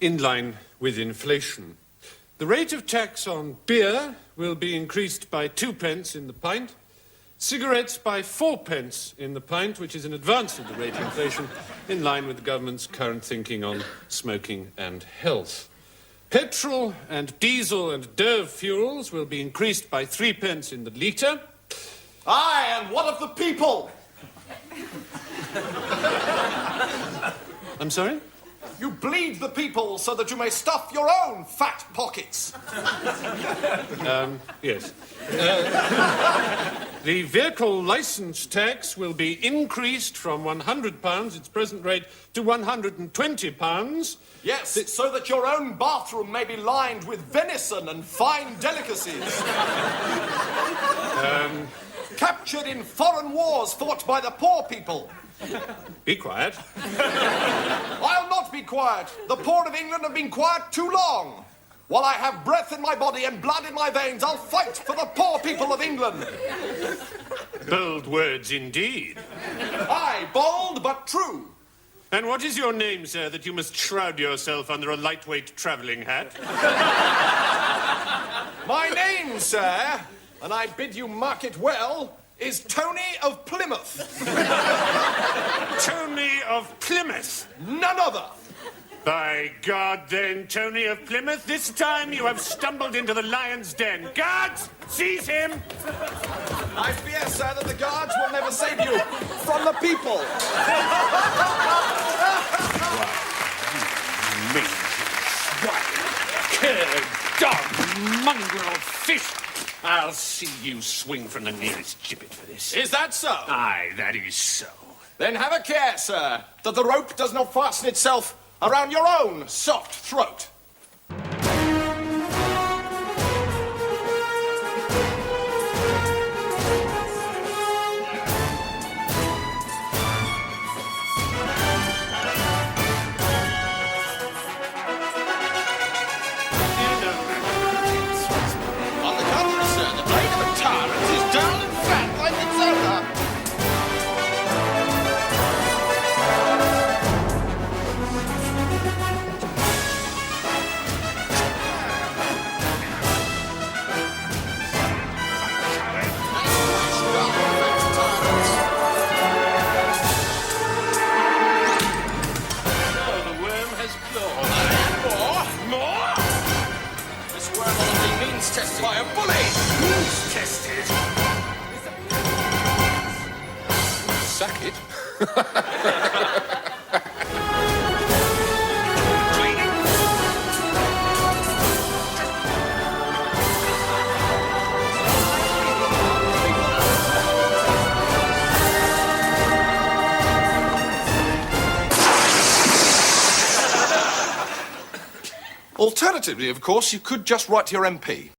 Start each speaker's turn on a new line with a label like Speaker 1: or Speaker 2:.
Speaker 1: in line with inflation. The rate of tax on beer will be increased by 2 pence in the pint, cigarettes by 4 pence in the pint, which is in advance of the rate of inflation, in line with the government's current thinking on smoking and health. Petrol and diesel and derv fuels will be increased by 3 pence in the litre.
Speaker 2: Aye, and what of the people?
Speaker 1: I'm sorry?
Speaker 2: You bleed the people so that you may stuff your own fat pockets.
Speaker 1: Yes. The vehicle licence tax will be increased from £100, its present rate, to £120.
Speaker 2: Yes, so that your own bathroom may be lined with venison and fine delicacies. Captured in foreign wars fought by the poor people.
Speaker 1: Be quiet.
Speaker 2: I'll not be quiet. The poor of England have been quiet too long. While I have breath in my body and blood in my veins, I'll fight for the poor people of England.
Speaker 1: Bold words indeed.
Speaker 2: Aye, bold but true.
Speaker 1: And what is your name, sir, that you must shroud yourself under a lightweight travelling hat?
Speaker 2: My name, sir, and I bid you mark it well, is Tony of Plymouth.
Speaker 1: Tony of Plymouth?
Speaker 2: None other.
Speaker 1: By God, then, Tony of Plymouth, this time you have stumbled into the lion's den. Guards, seize him!
Speaker 2: I fear, sir, that the guards will never save you from the people.
Speaker 1: Cur, dog, mongrel, fish. I'll see you swing from the nearest gibbet for this.
Speaker 2: Is that so?
Speaker 1: Aye, that is so.
Speaker 2: Then have a care, sir, that the rope does not fasten itself around your own soft throat. On the contrary, sir, the blade of a tyrant is dull and fat like its owner. Tested by a bully!
Speaker 1: Who's tested?
Speaker 2: Suck it. Alternatively, of course, you could just write to your MP.